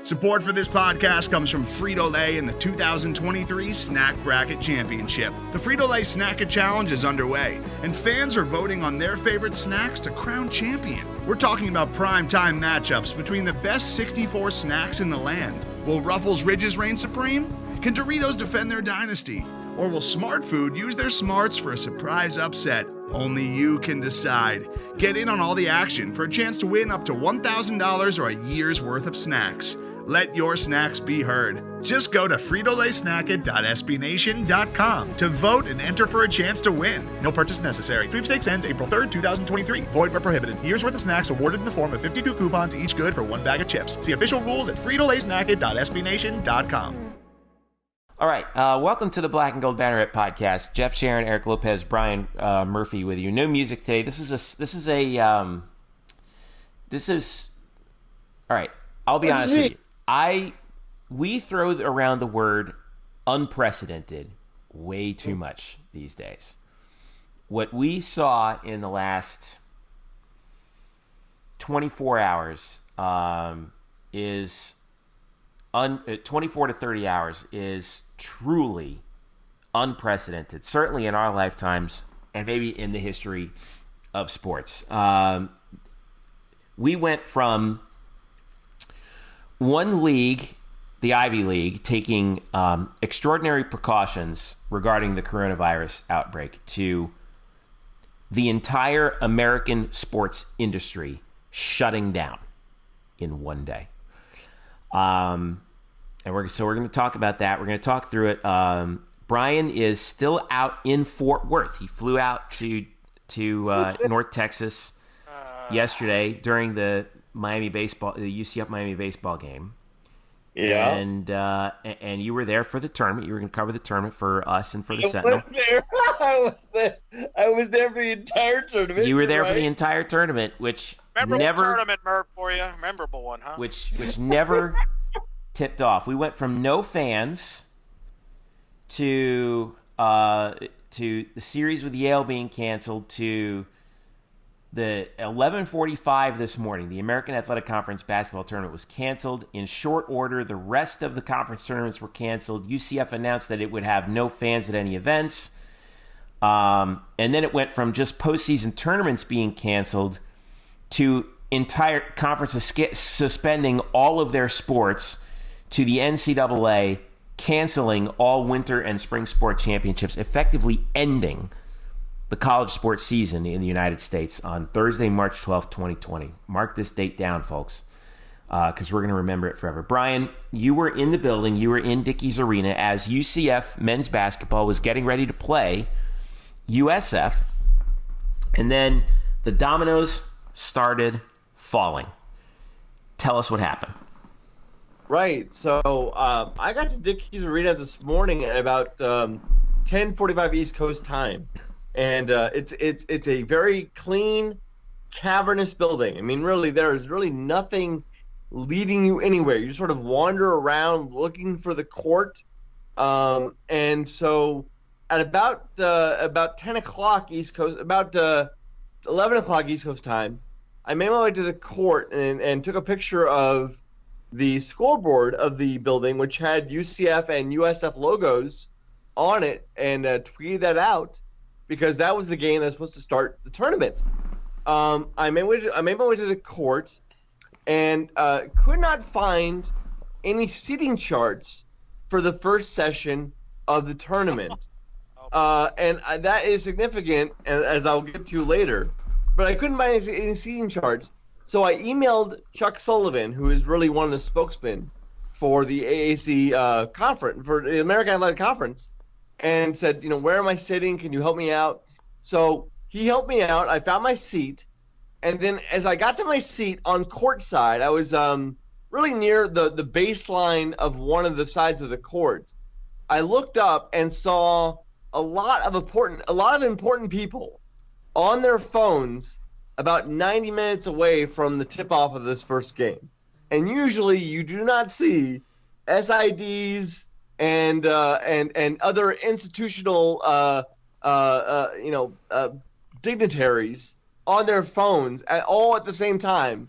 Support for this podcast comes from Frito-Lay in the 2023 Snack Bracket Championship. The Frito-Lay Snack-It Challenge is underway, and fans are voting on their favorite snacks to crown champion. We're talking about prime-time matchups between the best 64 snacks in the land. Will Ruffles Ridges reign supreme? Can Doritos defend their dynasty? Or will Smart Food use their smarts for a surprise upset? Only you can decide. Get in on all the action for a chance to win up to $1,000 or a year's worth of snacks. Let your snacks be heard. Just go to fritolaysnacket.sbnation.com to vote and enter for a chance to win. No purchase necessary. Sweepstakes ends April 3rd, 2023. Void where prohibited. Year's worth of snacks awarded in the form of 52 coupons, each good for one bag of chips. See official rules at fritolaysnacket.sbnation.com. All right, welcome to the Black and Gold Banneret Podcast. Jeff Sharon, Eric Lopez, Brian Murphy with you. No music today. This is all right. I'll be honest with you. We throw around the word unprecedented way too much these days. What we saw in the last 24 hours is 24 to 30 hours is truly unprecedented, certainly in our lifetimes and maybe in the history of sports. We went from one league, the Ivy League, taking extraordinary precautions regarding the coronavirus outbreak to the entire American sports industry shutting down in one day. And we're going to talk about that. We're going to talk through it. Brian is still out in Fort Worth. He flew out to North Texas yesterday during the UCF Miami baseball game. Yeah. And you were there for the tournament. You were going to cover the tournament for us and for the Sentinel. I was there for the entire tournament. You were there for the entire tournament, which memorable tournament, Murph, for you. Memorable one, huh? Which never tipped off. We went from no fans to the series with Yale being canceled to the 11:45 this morning. The American Athletic Conference basketball tournament was canceled in short order. The rest of the conference tournaments were canceled. UCF announced that it would have no fans at any events. And then it went from just postseason tournaments being canceled to entire conferences suspending all of their sports, to the NCAA canceling all winter and spring sport championships, effectively ending the college sports season in the United States on Thursday, March 12th, 2020. Mark this date down, folks, because we're going to remember it forever. Brian, you were in the building. You were in Dickies Arena as UCF men's basketball was getting ready to play USF, and then the dominoes started falling. Tell us what happened. Right. So I got to Dickies Arena this morning at about 10:45 East Coast time. And it's a very clean, cavernous building. I mean, really, there is really nothing leading you anywhere. You sort of wander around looking for the court. And so at about 10 o'clock East Coast, about 11 o'clock East Coast time, I made my way to the court and took a picture of the scoreboard of the building, which had UCF and USF logos on it, and tweeted that out, because that was the game that was supposed to start the tournament. I made my way to the court and could not find any seating charts for the first session of the tournament. And that is significant, as I'll get to later. But I couldn't find any seating charts. So I emailed Chuck Sullivan, who is really one of the spokesmen for the AAC conference, for the American Athletic Conference, and said, where am I sitting? Can you help me out? So he helped me out. I found my seat. And then as I got to my seat on court side, I was really near the baseline of one of the sides of the court. I looked up and saw a lot of important people on their phones about 90 minutes away from the tip-off of this first game. And usually you do not see SIDs and other institutional dignitaries on their phones all at the same time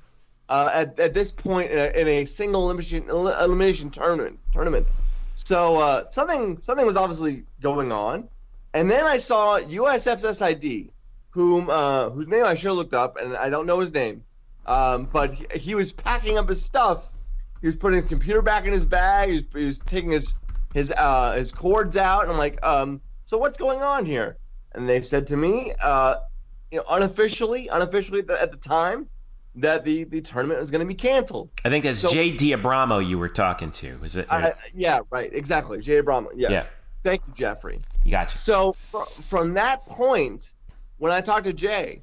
at this point in a single elimination tournament. So something was obviously going on. And then I saw USF's SID, whose name I should have looked up, and I don't know his name. But he was packing up his stuff. He was putting his computer back in his bag. He was taking his cords out. And I'm like, so what's going on here? And they said to me, unofficially at the time, that the tournament was going to be canceled. I think that's Jay Diabramo you were talking to. Is it? Yeah, right. Exactly. Jay Diabramo. Yes. Yeah. Thank you, Jeffrey. You got you. So from that point, when I talked to Jay,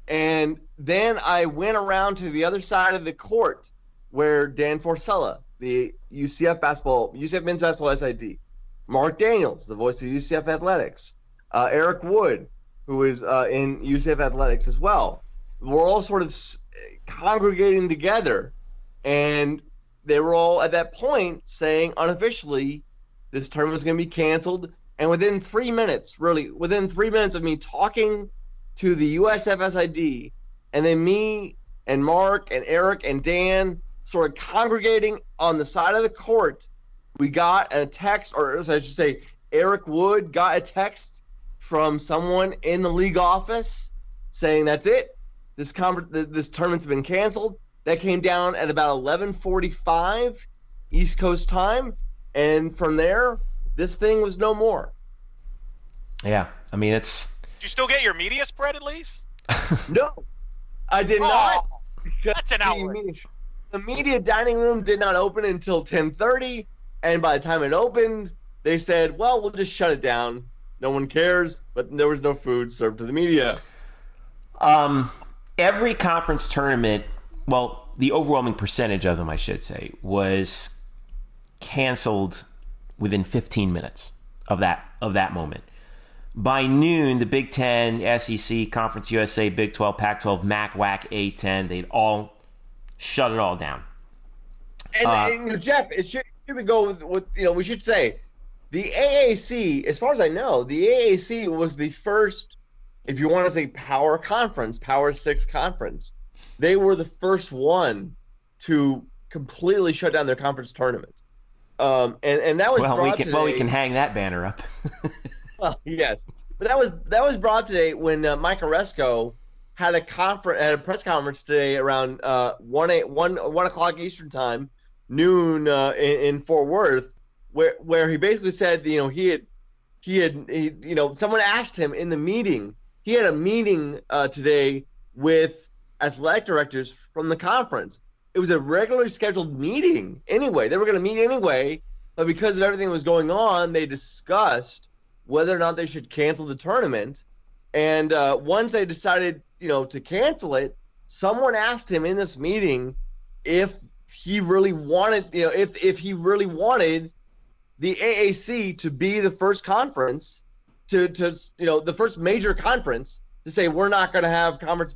and then I went around to the other side of the court where Dan Forcella, the UCF men's basketball SID, Mark Daniels, the voice of UCF Athletics, Eric Wood, who is in UCF Athletics as well, we're all sort of congregating together, and they were all at that point saying unofficially this tournament was going to be canceled. And within 3 minutes of me talking to the USF SID, and then me and Mark and Eric and Dan sort of congregating on the side of the court, we got a text, or I should say Eric Wood got a text from someone in the league office saying that's it. This tournament's been canceled. That came down at about 11:45 East Coast time, and from there, this thing was no more. Yeah, I mean it's. Did you still get your media spread at least? No, I did not. That's an outrage. The media dining room did not open until 10:30, and by the time it opened, they said, "Well, we'll just shut it down. No one cares." But there was no food served to the media. Every conference tournament, well, the overwhelming percentage of them, I should say, was canceled within 15 minutes of that moment. By noon, the Big Ten, SEC, Conference USA, Big 12, Pac-12, MAC, WAC, A-10, they'd all shut it all down. And Jeff, it should go with we should say the AAC, as far as I know, the AAC was the first, if you want to say Power 6 conference, they were the first one to completely shut down their conference tournament. And that was we can hang that banner up. Well, yes, but that was brought today when Mike Oresco had a press conference today around 1 o'clock Eastern time, noon in Fort Worth, where he basically said he had someone asked him in the meeting. He had a meeting today with athletic directors from the conference. It was a regularly scheduled meeting anyway. They were going to meet anyway, but because of everything that was going on, they discussed whether or not they should cancel the tournament. And once they decided, to cancel it, someone asked him in this meeting if he really wanted, if he really wanted the AAC to be the first conference the first major conference to say we're not going to have conference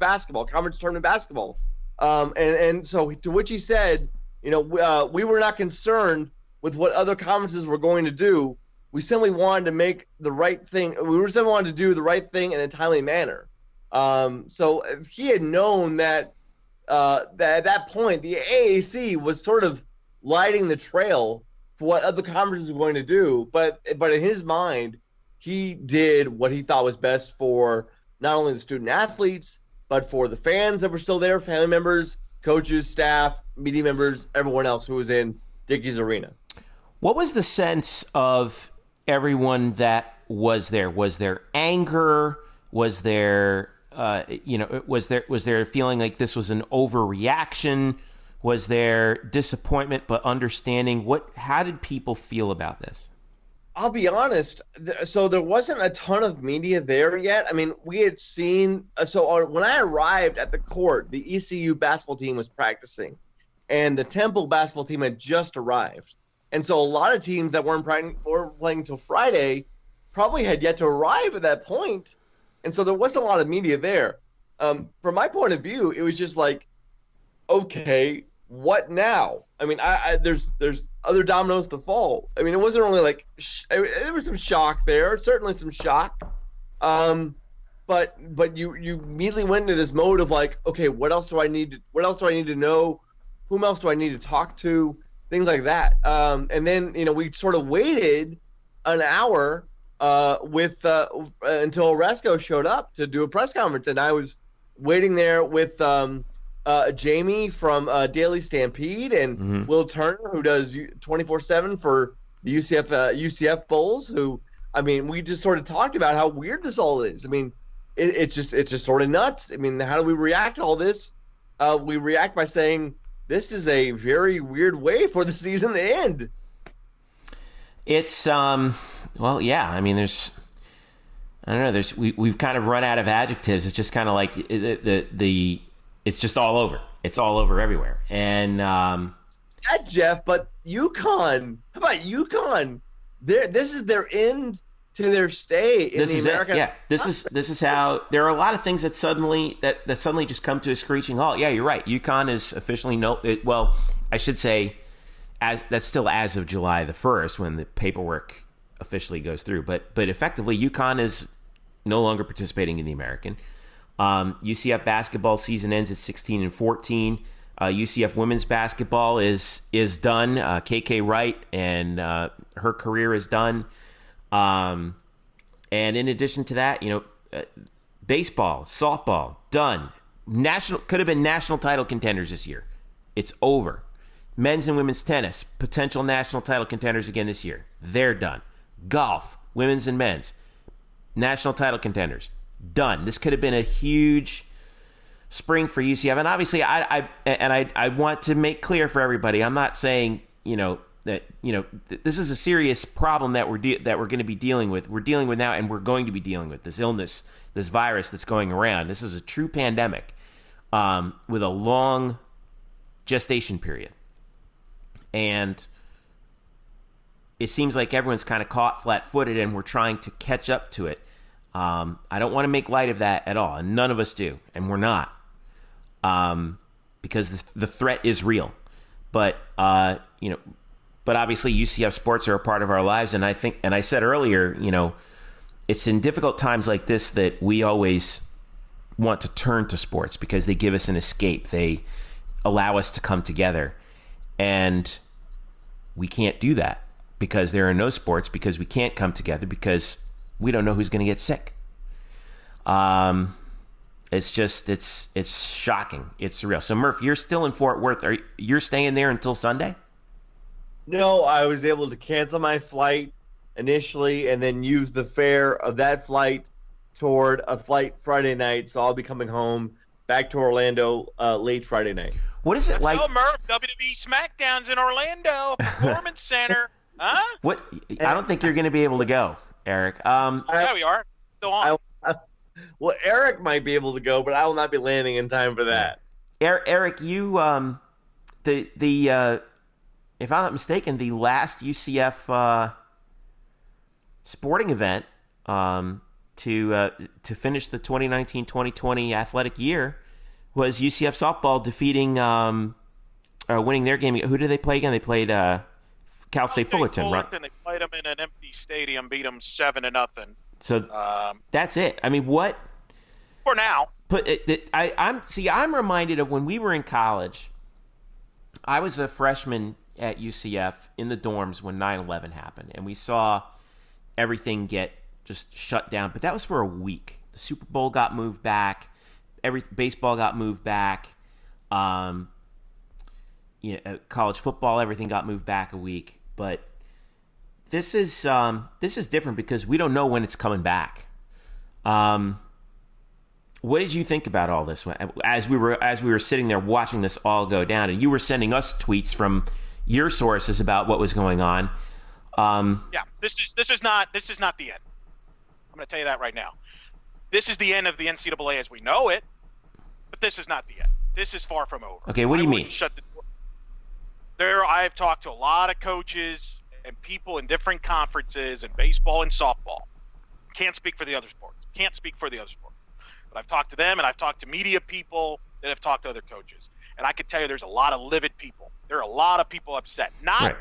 tournament basketball. And so to which he said, we were not concerned with what other conferences were going to do. We simply wanted to make the right thing. We simply wanted to do the right thing in a timely manner. So if he had known that at that point the AAC was sort of lighting the trail for what other conferences were going to do, but in his mind, he did what he thought was best for not only the student athletes, but for the fans that were still there, family members, coaches, staff, media members, everyone else who was in Dickies Arena. What was the sense of everyone that was there? Was there anger? Was there, was there a feeling like this was an overreaction? Was there disappointment but understanding? How did people feel about this? I'll be honest. So there wasn't a ton of media there yet. I mean, we had seen. When I arrived at the court, the ECU basketball team was practicing, and the Temple basketball team had just arrived. And so a lot of teams that weren't playing until Friday probably had yet to arrive at that point. And so there wasn't a lot of media there. From my point of view, it was just like, okay, what now? I mean, there's other dominoes to fall. I mean, it wasn't only like there was some shock there, certainly some shock. but you immediately went into this mode of like, okay, what else do I need to know? Whom else do I need to talk to? Things like that. And then, we sort of waited an hour until Oresco showed up to do a press conference, and I was waiting there with Jamie from Daily Stampede and Will Turner, who does 24/7 for the UCF Bulls. Who, I mean, we just sort of talked about how weird this all is. I mean, it's just sort of nuts. I mean, how do we react to all this? We react by saying this is a very weird way for the season to end. It's well, yeah. I mean, I don't know. We've kind of run out of adjectives. It's just kind of like it's just all over. It's all over everywhere. And yeah, Jeff, but UConn. How about UConn? This is their end to their stay in the American. Yeah, this is how there are a lot of things that suddenly just come to a screeching halt. Yeah, you're right. UConn is officially well, I should say, that's still as of July the 1st when the paperwork officially goes through. But effectively, UConn is no longer participating in the American. UCF basketball season ends at 16-14. UCF women's basketball is done. KK Wright and her career is done. And in addition to that, baseball, softball, done. Could have been national title contenders this year. It's over. Men's and women's tennis, potential national title contenders again this year. They're done. Golf, women's and men's, national title contenders, done. This could have been a huge spring for UCF. And obviously, I want to make clear for everybody, I'm not saying, that this is a serious problem that we're going to be dealing with. We're dealing with now, and we're going to be dealing with this illness, this virus that's going around. This is a true pandemic with a long gestation period, and it seems like everyone's kind of caught flat-footed, and we're trying to catch up to it. I don't want to make light of that at all, and none of us do, and we're not, because the threat is real. But But obviously UCF sports are a part of our lives. And I said earlier, it's in difficult times like this that we always want to turn to sports because they give us an escape. They allow us to come together. And we can't do that because there are no sports, because we can't come together, because we don't know who's going to get sick. It's shocking. It's surreal. So Murph, you're still in Fort Worth. You're staying there until Sunday? No, I was able to cancel my flight initially and then use the fare of that flight toward a flight Friday night. So I'll be coming home back to Orlando late Friday night. What is it like? Let's go, Murph. WWE SmackDown's in Orlando, Performance Center. Huh? What? I don't think you're going to be able to go, Eric. Yeah, we are. Still on. Well, Eric might be able to go, but I will not be landing in time for that. Eric, you if I'm not mistaken, the last UCF sporting event to finish the 2019-2020 athletic year was UCF softball defeating winning their game. Who did they play again? They played Cal State Fullerton, right? They played them in an empty stadium, beat them 7-0. So that's it. I mean, what? For now. I'm reminded of when we were in college. I was a freshman at UCF in the dorms when 9/11 happened, and we saw everything get just shut down. But that was for a week. The Super Bowl got moved back. Baseball got moved back. College football, everything got moved back a week. But this is different because we don't know when it's coming back. What did you think about all this as we were sitting there watching this all go down, and you were sending us tweets from your sources about what was going on? Yeah, this is not the end. I'm going to tell you that right now. This is the end of the NCAA as we know it, but this is not the end. This is far from over. Okay, what do you mean? Shut the door. I've talked to a lot of coaches and people in different conferences in baseball and softball. Can't speak for the other sports. But I've talked to them, and I've talked to media people that have talked to other coaches. And I can tell you there's a lot of livid people. There are a lot of people upset. Not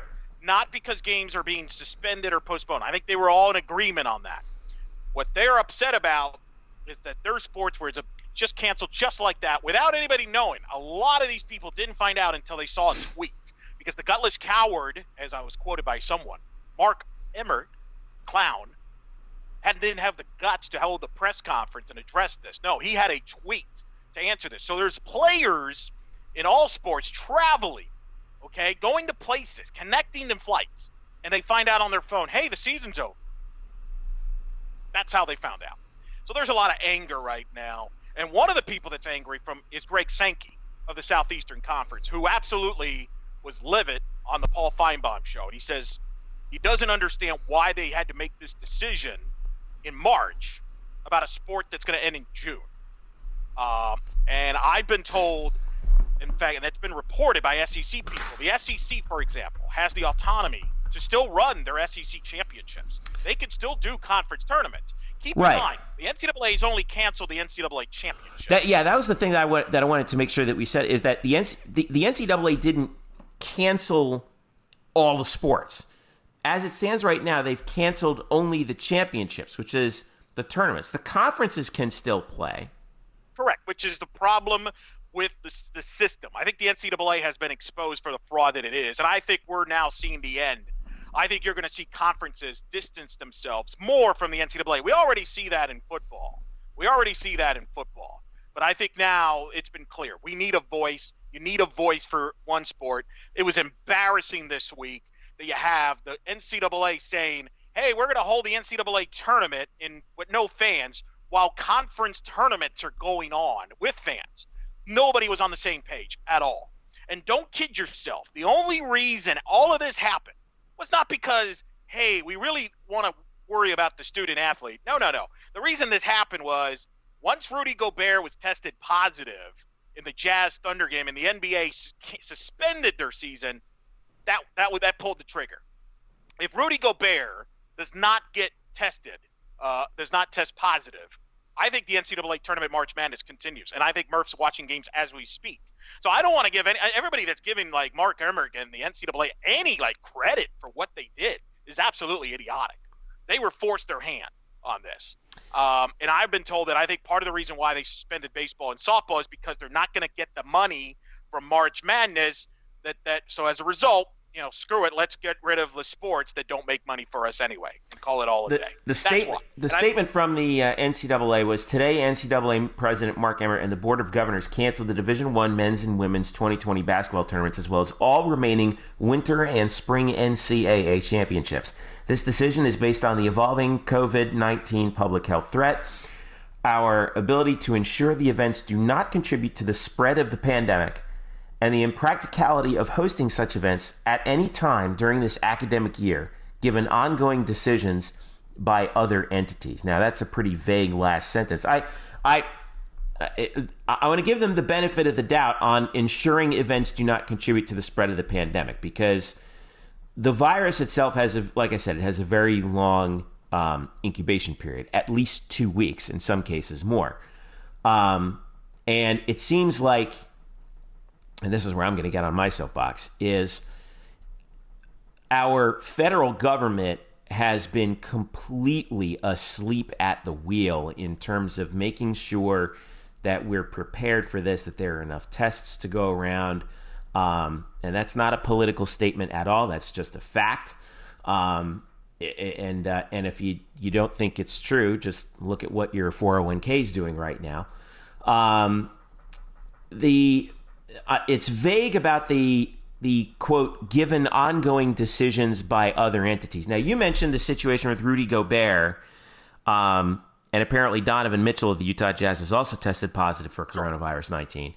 because games are being suspended or postponed. I think they were all in agreement on that. What they're upset about is that there are sports where it's just canceled just like that without anybody knowing. A lot of these people didn't find out until they saw a tweet, because the gutless coward, as I was quoted by someone, Mark Emmert, clown, didn't have the guts to hold the press conference and address this. No, he had a tweet to answer this. So there's players in all sports traveling, okay, going to places, connecting in flights, and they find out on their phone, hey, the season's over. That's how they found out. So there's a lot of anger right now. And one of the people that's angry is Greg Sankey of the Southeastern Conference, who absolutely was livid on the Paul Feinbaum show. And he says he doesn't understand why they had to make this decision in March about a sport that's going to end in June. And I've been told, in fact, and that's been reported by SEC people, the SEC, for example, has the autonomy to still run their SEC championships. They can still do conference tournaments. Keep in mind, the NCAA has only canceled the NCAA championship. That was the thing that I wanted to make sure that we said, is that the NCAA didn't cancel all the sports. As it stands right now, they've canceled only the championships, which is the tournaments. The conferences can still play. Correct, which is the problem with the system. I think the NCAA has been exposed for the fraud that it is, and I think we're now seeing the end. I think you're going to see conferences distance themselves more from the NCAA. We already see that in football. But I think now it's been clear. We need a voice. You need a voice for one sport. It was embarrassing this week that you have the NCAA saying, hey, we're going to hold the NCAA tournament with no fans while conference tournaments are going on with fans. Nobody was on the same page at all. And don't kid yourself. The only reason all of this happened was not because, hey, we really want to worry about the student athlete. No. The reason this happened was once Rudy Gobert was tested positive in the Jazz Thunder game and the NBA suspended their season, that pulled the trigger. If Rudy Gobert does not get tested, does not test positive, I think the NCAA tournament March Madness continues, and I think Murph's watching games as we speak. So I don't want to give everybody that's giving like Mark Emmert and the NCAA any like credit for what they did is absolutely idiotic. They were forced their hand on this, and I've been told that I think part of the reason why they suspended baseball and softball is because they're not going to get the money from March Madness. So as a result, screw it. Let's get rid of the sports that don't make money for us anyway and call it all a day. The statement from the NCAA was, today NCAA President Mark Emmert and the Board of Governors canceled the Division I men's and women's 2020 basketball tournaments as well as all remaining winter and spring NCAA championships. This decision is based on the evolving COVID-19 public health threat, our ability to ensure the events do not contribute to the spread of the pandemic, and the impracticality of hosting such events at any time during this academic year, given ongoing decisions by other entities. Now, that's a pretty vague last sentence. I want to give them the benefit of the doubt on ensuring events do not contribute to the spread of the pandemic, because the virus itself has, like I said, it has a very long incubation period, at least 2 weeks, in some cases more. And it seems like, and this is where I'm going to get on my soapbox, is our federal government has been completely asleep at the wheel in terms of making sure that we're prepared for this, that there are enough tests to go around. And that's not a political statement at all. That's just a fact. And if you don't think it's true, just look at what your 401k is doing right now. It's vague about the quote, given ongoing decisions by other entities. Now, you mentioned the situation with Rudy Gobert, and apparently Donovan Mitchell of the Utah Jazz has also tested positive for coronavirus 19,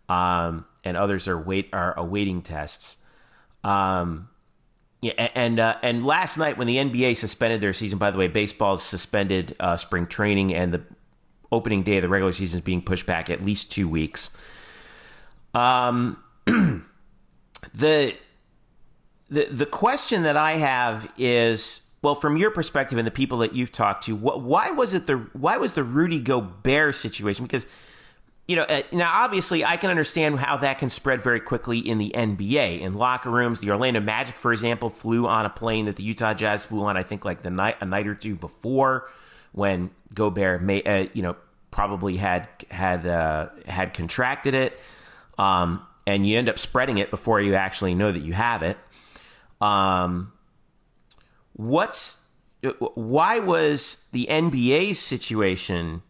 and others are awaiting tests. And last night when the NBA suspended their season, by the way, baseball's suspended spring training, and the opening day of the regular season is being pushed back at least 2 weeks. The question that I have is, well, from your perspective and the people that you've talked to, why was the Rudy Gobert situation? Because, now obviously I can understand how that can spread very quickly in the NBA, in locker rooms. The Orlando Magic, for example, flew on a plane that the Utah Jazz flew on, I think, like a night or two before, when Gobert probably had contracted it, and you end up spreading it before you actually know that you have it. Why was the NCAA situation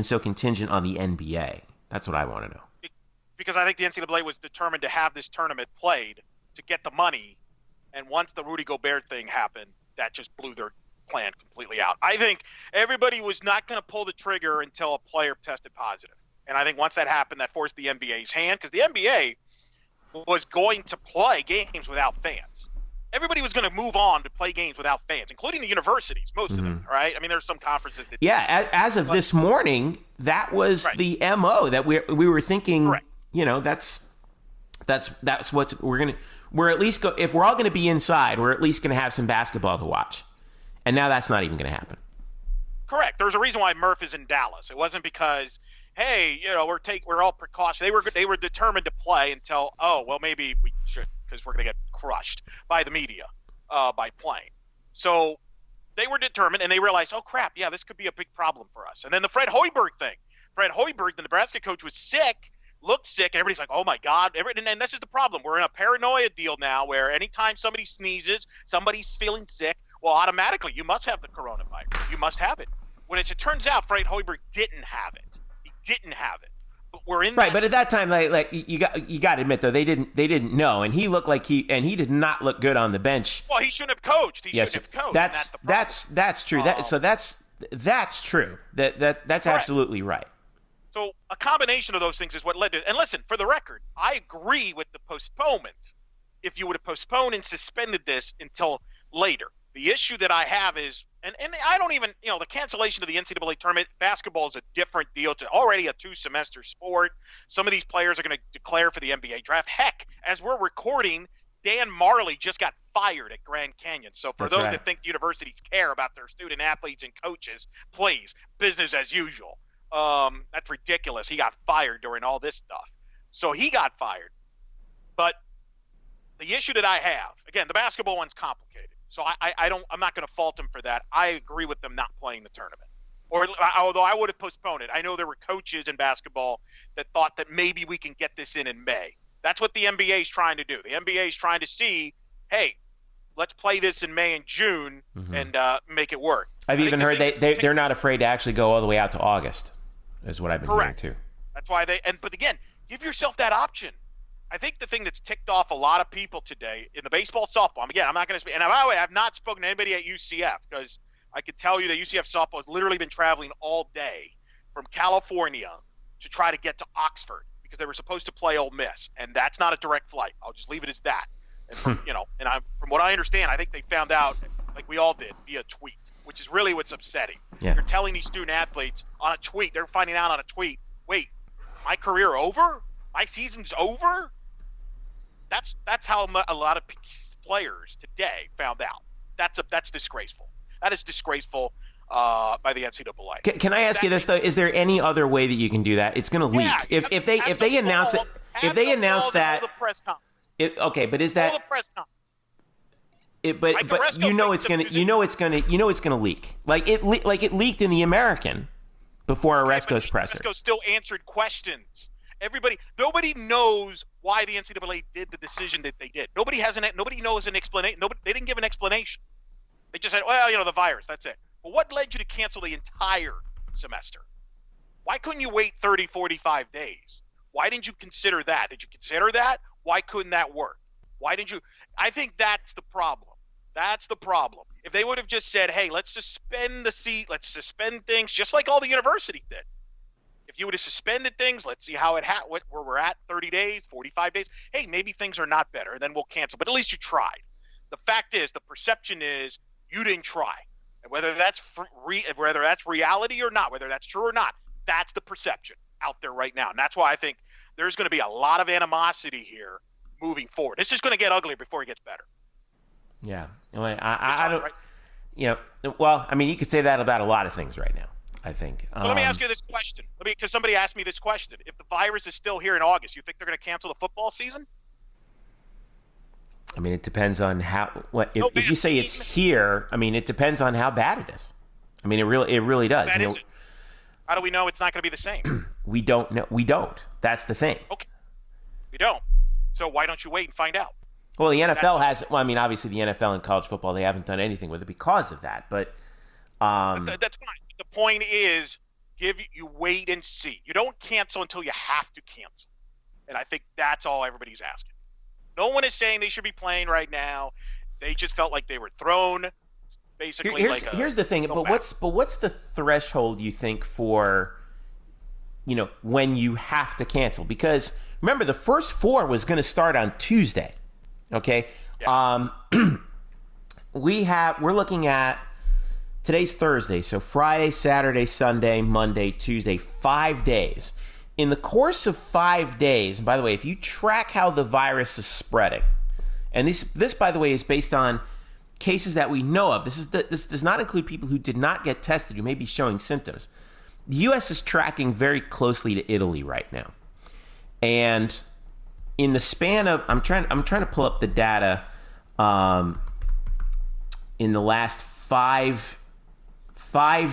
so contingent on the NBA? That's what I want to know. Because I think the NCAA was determined to have this tournament played to get the money, and once the Rudy Gobert thing happened, that just blew their plan completely out. I think everybody was not going to pull the trigger until a player tested positive. And I think once that happened, that forced the NBA's hand, because the NBA was going to play games without fans. Everybody was going to move on to play games without fans, including the universities, most of them, right? I mean, there's some conferences that... Yeah, as of this morning, that was the MO that we were thinking, Correct. That's what we're at least if we're all going to be inside, we're at least going to have some basketball to watch. And now that's not even going to happen. Correct. There's a reason why Murph is in Dallas. It wasn't because, hey, we're all precaution. They were determined to play until, maybe we should, because we're going to get crushed by the media by playing. So they were determined, and they realized, oh crap, yeah, this could be a big problem for us. And then the Fred Hoiberg thing. Fred Hoiberg, the Nebraska coach, was sick. Looked sick, and everybody's like, oh my God. And this is the problem. We're in a paranoia deal now where anytime somebody sneezes, somebody's feeling sick, well, automatically, you must have the coronavirus. You must have it. When it turns out Fred Hoiberg didn't have it. He didn't have it. But we're in right, but at that time, like you got to admit though, they didn't know, and he looked like he did not look good on the bench. Well, he shouldn't have coached. He shouldn't have coached. That's true. That's true. That's absolutely right. So a combination of those things is what led to. And listen, for the record, I agree with the postponement. If you would have postponed and suspended this until later, the issue that I have is, and I don't even, the cancellation of the NCAA tournament. Basketball is a different deal. It's already a 2-semester sport. Some of these players are going to declare for the NBA draft. Heck, as we're recording, Dan Marley just got fired at Grand Canyon. So for those that think universities care about their student athletes and coaches, please, business as usual. That's ridiculous. He got fired during all this stuff. So he got fired. But the issue that I have, again, the basketball one's complicated. So I'm not going to fault him for that. I agree with them not playing the tournament. Although I would have postponed it. I know there were coaches in basketball that thought that maybe we can get this in May. That's what the NBA is trying to do. The NBA is trying to see, hey, let's play this in May and June and make it work. I've even heard they're not afraid to actually go all the way out to August, is what I've been hearing too. That's why but again, give yourself that option. I think the thing that's ticked off a lot of people today in the baseball, softball, again, I'm not going to speak, and by the way, I've not spoken to anybody at UCF because I could tell you that UCF softball has literally been traveling all day from California to try to get to Oxford because they were supposed to play Ole Miss, and that's not a direct flight. I'll just leave it as that. And from what I understand, I think they found out, like we all did, via tweet, which is really what's upsetting. Yeah. You're telling these student athletes on a tweet, they're finding out on a tweet, wait, my career over? My season's over? That's how a lot of players today found out. That's disgraceful. That is disgraceful by the NCAA. Can I ask you this though? Is there any other way that you can do that? It's going to leak. Yeah, if they announce it, if they announce that, the press conference. But is that? The press conference. But it's gonna leak. Like it leaked in the American before Oresco's presser. Oresco still answered questions. Nobody knows why the NCAA did the decision that they did. Nobody knows an explanation. They didn't give an explanation. They just said, well, the virus, that's it. Well, what led you to cancel the entire semester? Why couldn't you wait 30, 45 days? Why didn't you consider that? Did you consider that? Why couldn't that work? Why didn't you? I think that's the problem. That's the problem. If they would have just said, hey, let's suspend let's suspend things, just like all the universities did. If you would have suspended things, let's see how where we're at, 30 days, 45 days. Hey, maybe things are not better, then we'll cancel. But at least you tried. The fact is, the perception is you didn't try. And whether that's reality or not, whether that's true or not, that's the perception out there right now. And that's why I think there's going to be a lot of animosity here moving forward. It's just going to get uglier before it gets better. Yeah. I don't, right? Well, I mean, you could say that about a lot of things right now, I think. Well, let me ask you this question. Because somebody asked me this question. If the virus is still here in August, you think they're going to cancel the football season? I mean, it depends on if you say it's here, I mean, it depends on how bad it is. I mean, it really does. That is it. How do we know it's not going to be the same? We don't know. We don't. That's the thing. Okay. We don't. So why don't you wait and find out? Well, the NFL has. Well, I mean, obviously the NFL and college football, they haven't done anything with it because of that. But that's fine. The point is, you wait and see. You don't cancel until you have to cancel, and I think that's all everybody's asking. No one is saying they should be playing right now. They just felt like they were thrown. Basically, here's the thing. But what's the threshold you think for, when you have to cancel? Because remember, the first 4 was going to start on Tuesday. Okay. Yeah. We're looking at today's Thursday, so Friday, Saturday, Sunday, Monday, Tuesday, 5 days. In the course of 5 days, and by the way, if you track how the virus is spreading, and this by the way is based on cases that we know of. This does not include people who did not get tested, who may be showing symptoms. The U.S. is tracking very closely to Italy right now, and in the span of I'm trying to pull up the data in the last five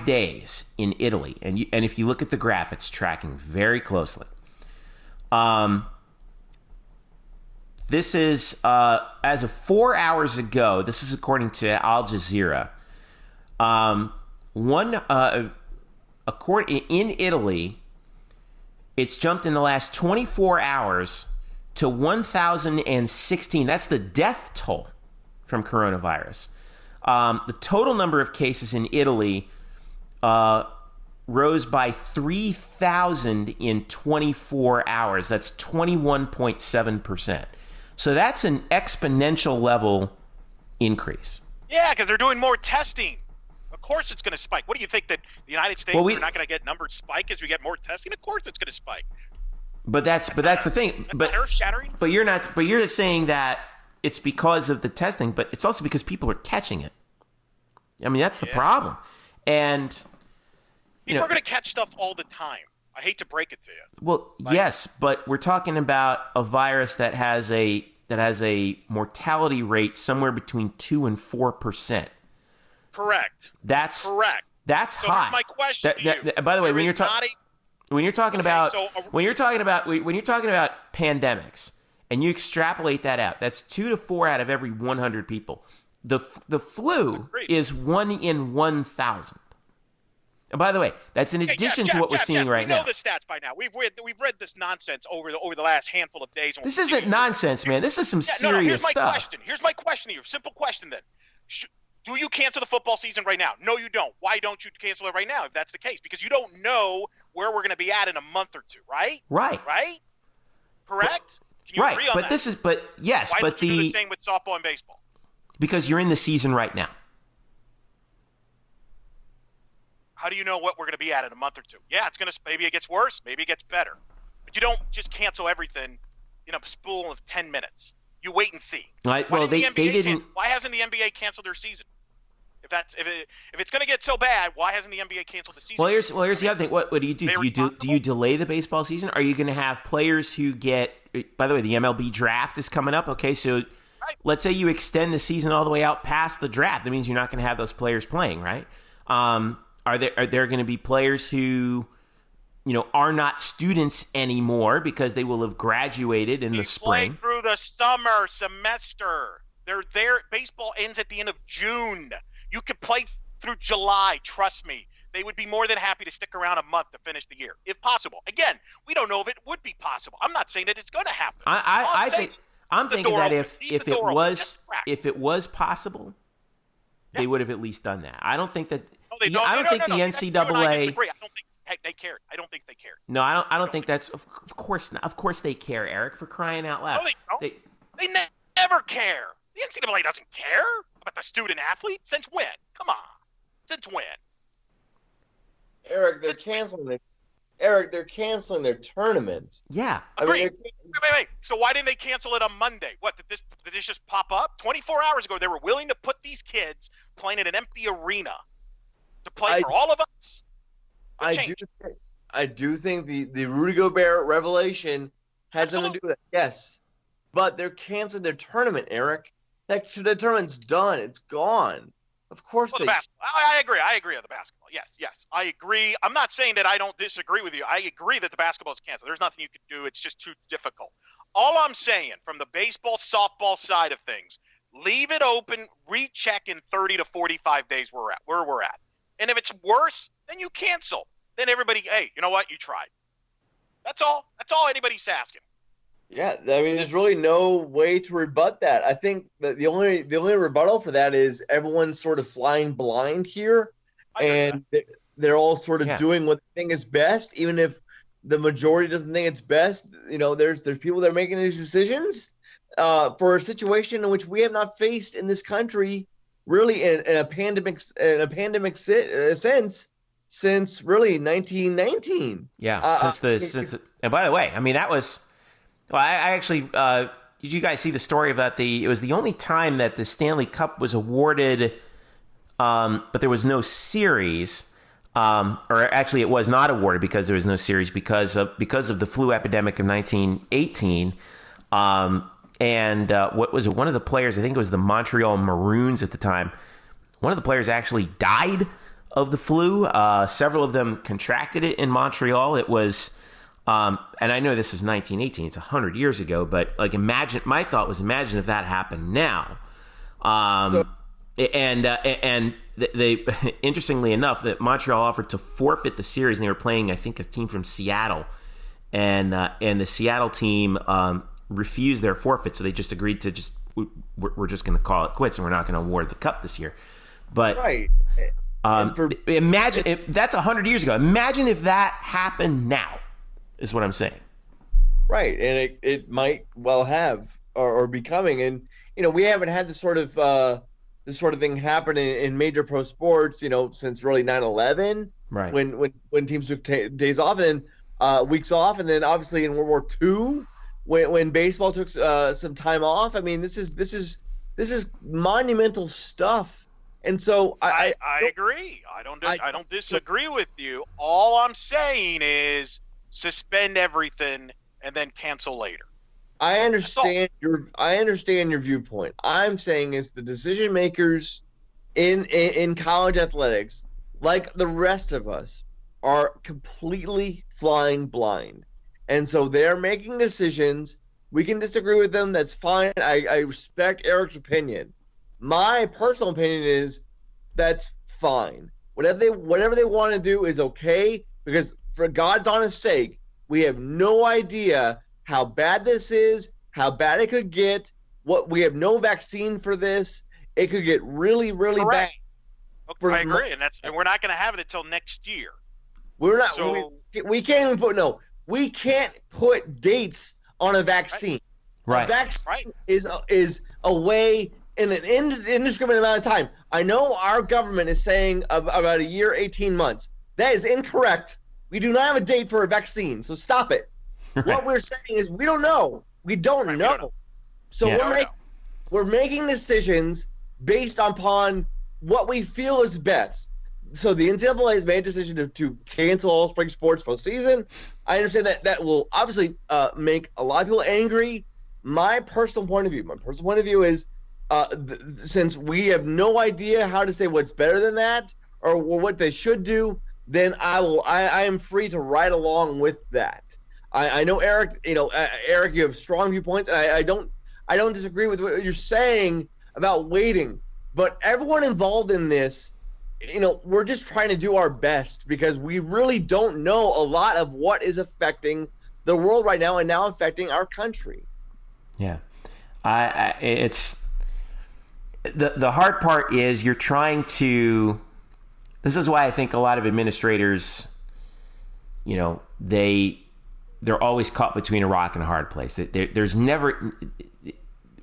days in Italy, and if you look at the graph, it's tracking very closely. This is, as of 4 hours ago, this is according to Al Jazeera. In Italy, it's jumped in the last 24 hours to 1,016. That's the death toll from coronavirus. The total number of cases in Italy rose by 3,000 in 24 hours. That's 21.7%. So that's an exponential level increase. Yeah, because they're doing more testing. Of course it's going to spike. What do you think, that the United States are not going to get numbers spike as we get more testing? Of course it's going to spike. But that's the thing. That's earth-shattering. But you're saying that it's because of the testing, but it's also because people are catching it. I mean, that's the problem. And people are going to catch stuff all the time. I hate to break it to you. Well, yes, but we're talking about a virus that has a mortality rate somewhere between 2 and 4%. Correct. That's correct. That's so high. My question to you. By the way, when you're talking about pandemics and you extrapolate that out, that's 2 to 4 out of every 100 people. The flu is 1 in 1,000. And by the way, that's in addition to what we're seeing right now. We know the stats by now. We've read this nonsense over the last handful of days. This isn't nonsense, man. This is some serious stuff. Here's my question to you. Simple question then. Do you cancel the football season right now? No, you don't. Why don't you cancel it right now if that's the case? Because you don't know where we're going to be at in a month or two, right? Right. Right? Correct? Can you agree on that? Why don't you do the same with softball and baseball? Because you're in the season right now. How do you know what we're going to be at in a month or two? Yeah, maybe it gets worse, maybe it gets better. But you don't just cancel everything in a spool of 10 minutes. You wait and see. Right. Well, they didn't. Why hasn't the NBA canceled their season? If it's going to get so bad, why hasn't the NBA canceled the season? Well, here's the other thing. What do you do? Do you delay the baseball season? Are you going to have players who get? By the way, the MLB draft is coming up. Okay, so let's say you extend the season all the way out past the draft. That means you're not going to have those players playing, right? Are there going to be players who, are not students anymore because they will have graduated in the spring? Play through the summer semester. They're there. Baseball ends at the end of June. You could play through July. Trust me. They would be more than happy to stick around a month to finish the year, if possible. Again, we don't know if it would be possible. I'm not saying that it's going to happen. I'm thinking that if it was possible, they would have at least done that. I don't think that. I don't think the NCAA. I disagree. I don't think they cared. I don't think they cared. No, I don't think that's. Of course not. Of course they care, Eric. For crying out loud. No, they don't. They never care. The NCAA doesn't care about the student athlete. Since when? Come on. Since when? Eric, they're canceling their tournament. Yeah. Agreed. Wait. So why didn't they cancel it on Monday? What, did this just pop up? 24 hours ago, they were willing to put these kids playing in an empty arena to play for all of us. I do think the Rudy Gobert revelation has something to do with it. Yes. But they're canceling their tournament, Eric. The tournament's done. It's gone. Of course Well, the basketball. I agree. I agree on the basketball. Yes, I agree. I'm not saying that I don't disagree with you. I agree that the basketball is canceled. There's nothing you can do. It's just too difficult. All I'm saying, from the baseball, softball side of things, leave it open, recheck in 30 to 45 days where we're at. And if it's worse, then you cancel. Then everybody, hey, you know what? You tried. That's all. That's all anybody's asking. Yeah, I mean, there's really no way to rebut that. I think that the only rebuttal for that is everyone's sort of flying blind here, and they're all sort of doing what they think is best, even if the majority doesn't think it's best. You know, there's people that are making these decisions for a situation in which we have not faced in this country, really in a pandemic sense since really 1919. Yeah, and by the way, I mean that was. Well, I actually, did you guys see the story about it was the only time that the Stanley Cup was awarded, but there was no series, or actually it was not awarded because there was no series because of the flu epidemic of 1918. And what was it? One of the players, I think it was the Montreal Maroons at the time, one of the players actually died of the flu. Several of them contracted it in Montreal. It was... and I know this is 1918; it's 100 years ago. But like, imagine if that happened now. They interestingly enough, that Montreal offered to forfeit the series, and they were playing, I think, a team from Seattle, and the Seattle team refused their forfeit, so they just agreed to we're just going to call it quits, and we're not going to award the cup this year. But right. Imagine if that's 100 years ago. Imagine if that happened now. Is what I'm saying. Right, and it might well have or be coming, and you know we haven't had this sort of thing happen in major pro sports, you know, since really 9/11. Right. When teams took days off and weeks off, and then obviously in World War II when baseball took some time off. I mean, this is monumental stuff, and so I agree. I don't disagree with you. All I'm saying is, suspend everything and then cancel later. I understand your viewpoint. I'm saying is the decision makers in college athletics, like the rest of us, are completely flying blind. And so they're making decisions. We can disagree with them. That's fine. I respect Eric's opinion. My personal opinion is that's fine. Whatever they want to do is okay, because for God's honest sake, we have no idea how bad this is, how bad it could get. We have no vaccine for this. It could get really, really bad. Okay, I agree, and we're not going to have it until next year. We're not. So, we can't even we can't put dates on a vaccine. Right. A vaccine is a way in an indiscriminate amount of time. I know our government is saying about a year, 18 months. That is incorrect. We do not have a date for a vaccine, so stop it. Right. What we're saying is we don't know. We don't know. So we're making decisions based upon what we feel is best. So the NCAA has made a decision to cancel all spring sports postseason. I understand that will obviously make a lot of people angry. My personal point of view is since we have no idea how to say what's better than that or what they should do, then I am free to ride along with that. I know Eric, Eric, you have strong viewpoints, and I don't disagree with what you're saying about waiting. But everyone involved in this, we're just trying to do our best because we really don't know a lot of what is affecting the world right now and now affecting our country. Yeah, it's the hard part is you're trying to. This is why I think a lot of administrators, they're always caught between a rock and a hard place. There's never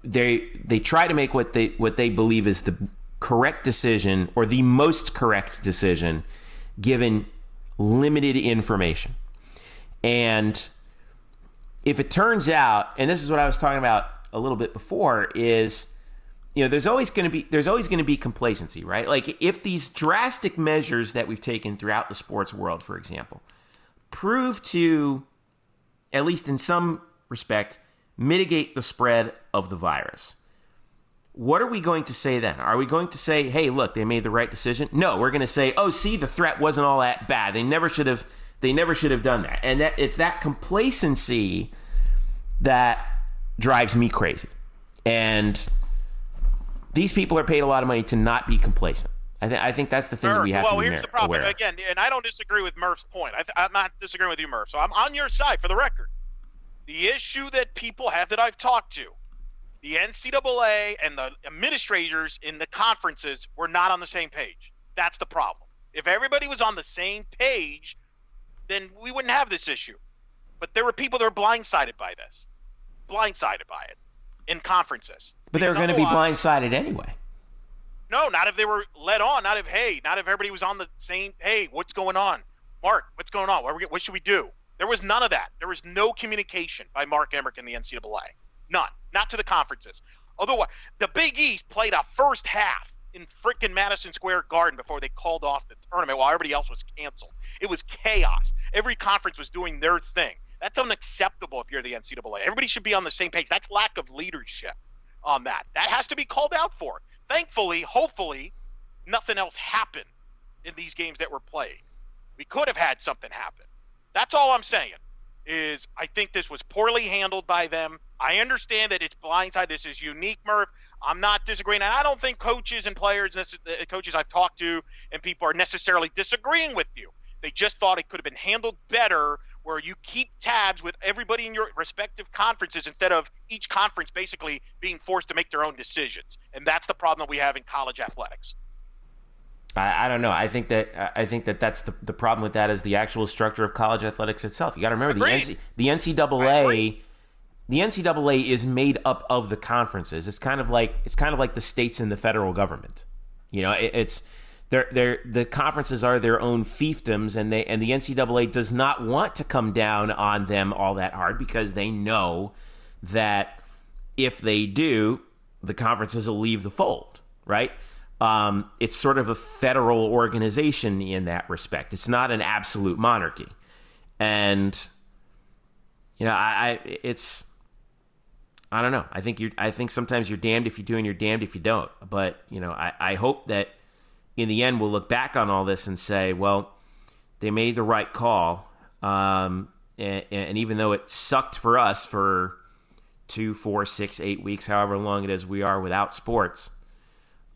they try to make what they believe is the correct decision or the most correct decision given limited information. And if it turns out, and this is what I was talking about a little bit before, is there's always going to be complacency, right? Like if these drastic measures that we've taken throughout the sports world, for example, prove to, at least in some respect, mitigate the spread of the virus, what are we going to say then? Are we going to say, hey, look, they made the right decision? No, we're going to say, oh, see, the threat wasn't all that bad. They never should have done that. And that it's that complacency that drives me crazy. And these people are paid a lot of money to not be complacent. I think that's the thing that we have to be aware of. Well, here's the problem. Again, and I don't disagree with Murph's point. I'm not disagreeing with you, Murph. So I'm on your side for the record. The issue that people have that I've talked to, the NCAA and the administrators in the conferences were not on the same page. That's the problem. If everybody was on the same page, then we wouldn't have this issue. But there were people that were blindsided by this, in conferences. But they were going to be blindsided anyway. No, not if they were led on. Not if everybody was on the same, hey, what's going on? Mark, what's going on? What should we do? There was none of that. There was no communication by Mark Emmert and the NCAA. None. Not to the conferences. Otherwise, the Big East played a first half in freaking Madison Square Garden before they called off the tournament while everybody else was canceled. It was chaos. Every conference was doing their thing. That's unacceptable if you're the NCAA. Everybody should be on the same page. That's lack of leadership on that. That has to be called out for. Thankfully, hopefully, nothing else happened in these games that were played. We could have had something happen. That's all I'm saying is I think this was poorly handled by them. I understand that it's blindside. This is unique, Murph. I'm not disagreeing. And I don't think coaches and players, coaches I've talked to and people are necessarily disagreeing with you. They just thought it could have been handled better where you keep tabs with everybody in your respective conferences instead of each conference basically being forced to make their own decisions. And that's the problem that we have in college athletics. I don't know. I think that that's the problem with that is the actual structure of college athletics itself. You got to remember the NCAA. The NCAA is made up of the conferences. It's kind of like the states and the federal government. You know, the conferences are their own fiefdoms, and the NCAA does not want to come down on them all that hard because they know that if they do, the conferences will leave the fold, right? It's sort of a federal organization in that respect. It's not an absolute monarchy. And, you know, I don't know. I think sometimes you're damned if you do and you're damned if you don't. But, you know, I hope that in the end we'll look back on all this and say, well, they made the right call. And even though it sucked for us for 2, 4, 6, 8 weeks, however long it is we are without sports,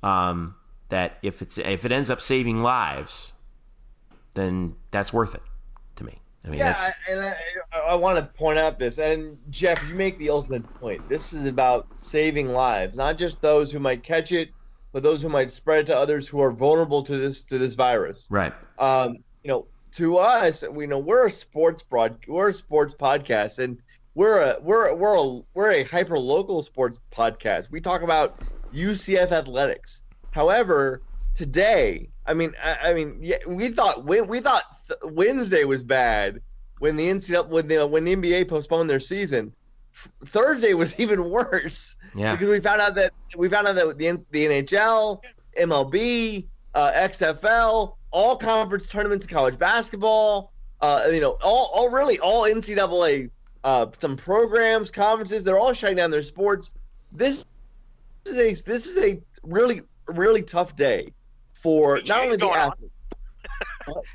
that if it ends up saving lives, then that's worth it to me. I mean, I want to point out this, and Jeff, you make the ultimate point. This is about saving lives, not just those who might catch it, but those who might spread it to others who are vulnerable to this virus. Right. You know, to us, we're a sports podcast, and we're a hyper local sports podcast. We talk about UCF athletics. However, today, we thought Wednesday was bad when the NBA postponed their season. Thursday was even worse because we found out that the NHL, MLB, XFL, all conference tournaments in college basketball, all NCAA, some programs, conferences, they're all shutting down their sports. This is a really, really tough day for not only the athletes.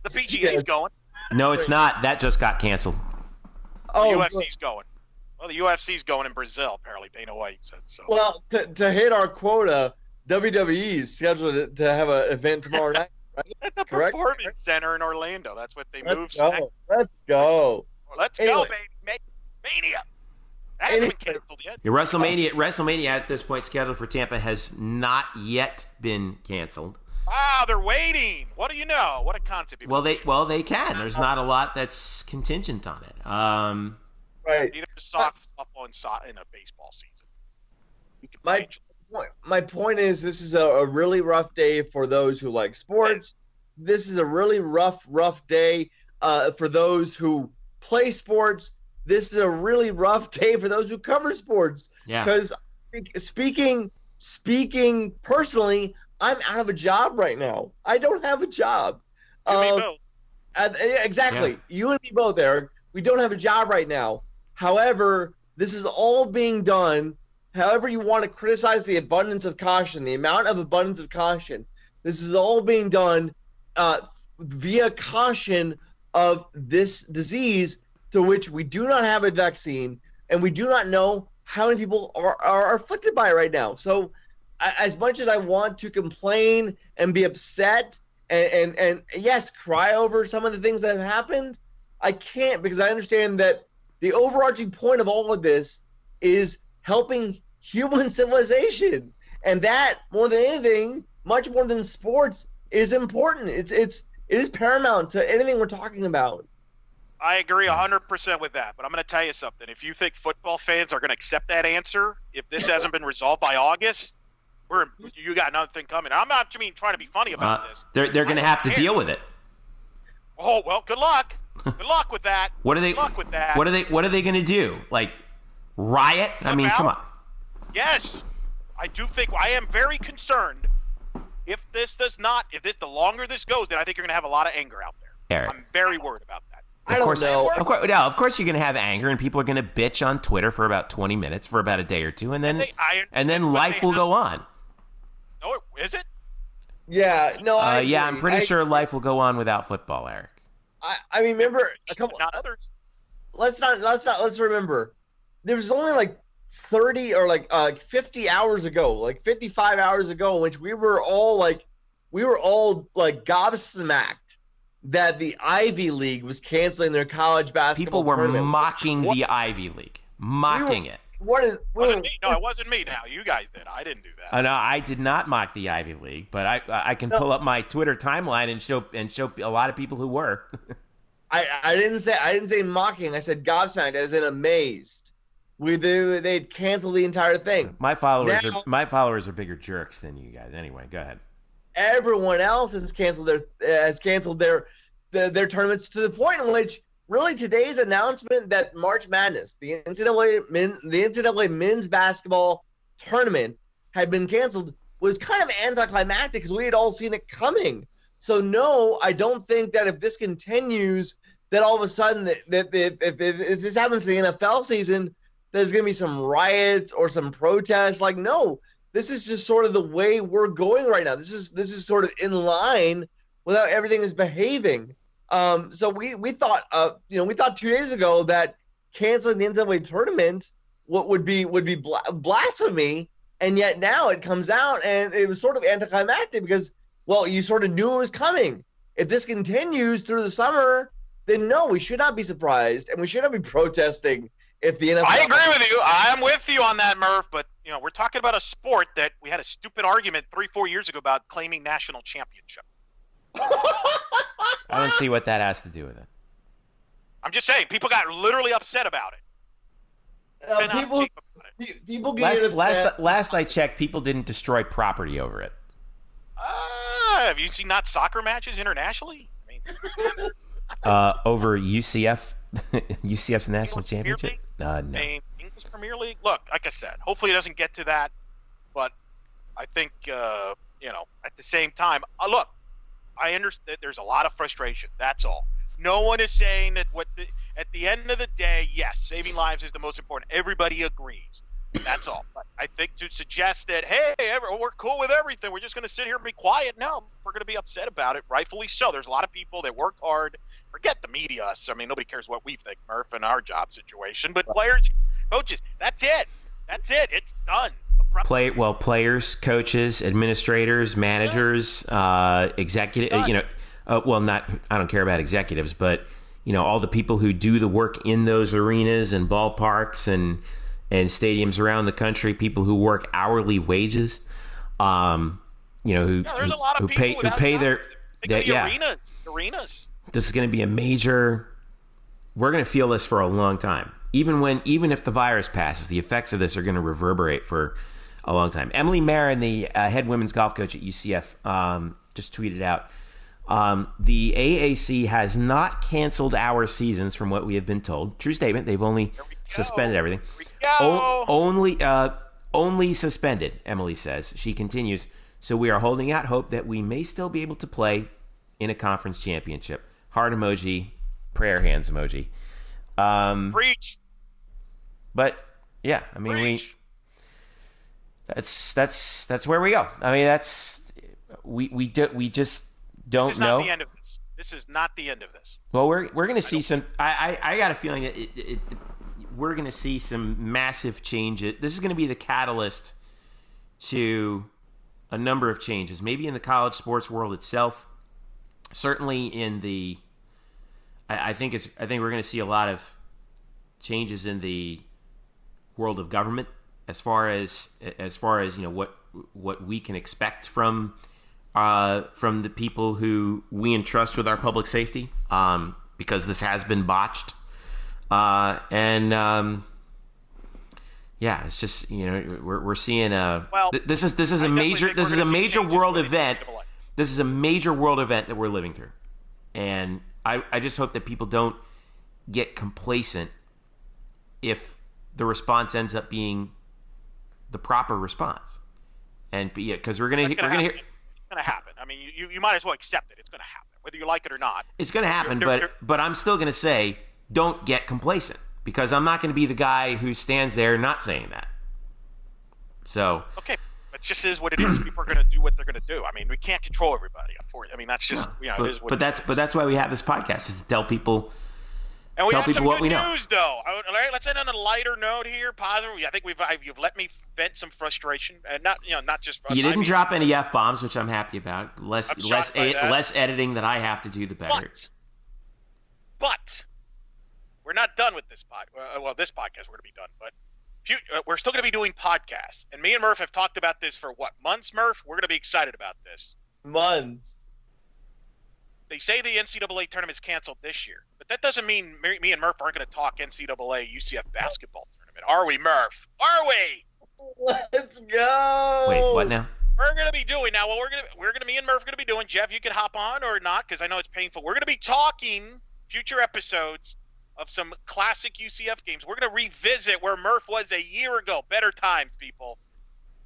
The PGA's going. No, it's not. That just got canceled. The UFC's going. Well, the UFC's going in Brazil, apparently. Dana White said so. Well, to hit our quota, WWE is scheduled to have an event tomorrow night, right? At the Performance Center in Orlando. That's what they moved. Let's go. Let's go, baby. Mania. That hasn't been canceled yet. Your WrestleMania at this point scheduled for Tampa has not yet been canceled. They're waiting. What do you know? What a concept. Well, they can. There's not a lot that's contingent on it. Right. Either softball and a baseball season. My point is, this is a really rough day for those who like sports. This is a really rough day for those who play sports. This is a really rough day for those who cover sports. Yeah. Because speaking personally, I'm out of a job right now. I don't have a job. You and me both. Exactly. Yeah. You and me both, Eric. We don't have a job right now. However, this is all being done however you want to criticize the abundance of caution, the amount of abundance of caution, this is all being done via caution of this disease to which we do not have a vaccine, and we do not know how many people are afflicted by it right now. So as much as I want to complain and be upset and yes, cry over some of the things that have happened, I can't, because I understand that the overarching point of all of this is helping human civilization. And that, more than anything, much more than sports, is important. It is paramount to anything we're talking about. I agree 100% with that, but I'm going to tell you something. If you think football fans are going to accept that answer, if this hasn't been resolved by August, you got another thing coming. I'm not trying to be funny about this. They're going to have to deal with it. Oh, well, good luck. Good luck with that. What are they? Good luck with that. What are they going to do? Like riot? I mean, come on. Yes, I do think I am very concerned. If the longer this goes, then I think you're going to have a lot of anger out there. Eric. I'm very worried about that. I don't know. Of course, you're going to have anger, and people are going to bitch on Twitter for about 20 minutes, for about a day or two, and then life will go on. No, is it? Yeah, no. I'm pretty sure life will go on without football, Eric. I mean, remember a couple. Not others. Let's remember. There was only like 30 or 50 hours ago, like 55 hours ago, in which we were all gobsmacked that the Ivy League was canceling their college basketball tournament. People were mocking the Ivy League, it. Wasn't me. No, it wasn't me. Now you guys did. I didn't do that. No, I did not mock the Ivy League, but I can pull up my Twitter timeline and show a lot of people who were. I didn't say mocking. I said gobsmacked, as in amazed. They canceled the entire thing. My followers are bigger jerks than you guys. Anyway, go ahead. Everyone else has canceled their tournaments, to the point in which really today's announcement that March Madness, the NCAA men's basketball tournament, had been canceled was kind of anticlimactic because we had all seen it coming. So no, I don't think that if this continues, that all of a sudden that if this happens to the NFL season, there's going to be some riots or some protests. Like, no, this is just sort of the way we're going right now. This is sort of in line with how everything is behaving. So we thought 2 days ago that canceling the NCAA tournament would be blasphemy, and yet now it comes out and it was sort of anticlimactic because, well, you sort of knew it was coming. If this continues through the summer, then no, we should not be surprised, and we should not be protesting if the NFL. I agree with you. I'm with you on that, Murph. But we're talking about a sport that we had a stupid argument 3-4 years ago about claiming national championship. I don't see what that has to do with it. I'm just saying, people got literally upset about it. People get upset. Last I checked, people didn't destroy property over it. Have you seen not soccer matches internationally? Over UCF's national championship? No. English Premier League? Look, like I said, hopefully it doesn't get to that. But I think, at the same time, look, I understand there's a lot of frustration. That's all. No one is saying that at the end of the day, yes, saving lives is the most important. Everybody agrees. That's all. But I think to suggest that, hey, we're cool with everything, we're just going to sit here and be quiet. No, we're going to be upset about it, rightfully so. There's a lot of people that worked hard. Forget the media. I mean, nobody cares what we think, Murph, in our job situation. But players, coaches, that's it. That's it. It's done. Players, coaches, administrators, managers, executive. I don't care about executives, but all the people who do the work in those arenas and ballparks and stadiums around the country, people who work hourly wages, there's a lot of people who pay their arenas. This is going to be a major. We're going to feel this for a long time. Even if the virus passes, the effects of this are going to reverberate for a long time. Emily Marin, the head women's golf coach at UCF, just tweeted out, the AAC has not canceled our seasons from what we have been told. True statement. They've only suspended everything. Only suspended, Emily says. She continues, so we are holding out hope that we may still be able to play in a conference championship. Heart emoji, prayer hands emoji. Preach. But, yeah, I mean, Preach. That's where we go. I mean, we just don't know. This is not the end of this. This is not the end of this. Well, we're going to see some. I got a feeling that we're going to see some massive changes. This is going to be the catalyst to a number of changes. Maybe in the college sports world itself. Certainly in the. I think we're going to see a lot of changes in the world of government as far as what we can expect from the people who we entrust with our public safety, because this has been botched, it's just we're seeing this is a major world event. This is a major world event that we're living through, and I just hope that people don't get complacent if the response ends up being the proper response, and because we're gonna hear. It's going to happen. I mean, you might as well accept it. It's going to happen, whether you like it or not. It's going to happen, but I'm still going to say, don't get complacent, because I'm not going to be the guy who stands there not saying that. So okay, it just is what it is. People are going to do what they're going to do. I mean, we can't control everybody. I mean, that's just it is what. But that's why we have this podcast, is to tell people. And we have some good know. news, though. All right, let's end on a lighter note here, positive. I think you've let me vent some frustration, and not just. You didn't drop any F-bombs, which I'm happy about. Less editing that I have to do, the better. But we're not done with this this podcast we're going to be done, but we're still going to be doing podcasts. And me and Murph have talked about this for months, Murph? We're going to be excited about this. Months. They say the NCAA tournament's canceled this year, but that doesn't mean me and Murph aren't going to talk NCAA UCF basketball tournament. Are we, Murph? Are we? Let's go. Wait, what now? We're going to be doing now. Well, me and Murph are going to be doing. Jeff, you can hop on or not, because I know it's painful. We're going to be talking future episodes of some classic UCF games. We're going to revisit where Murph was a year ago. Better times, people.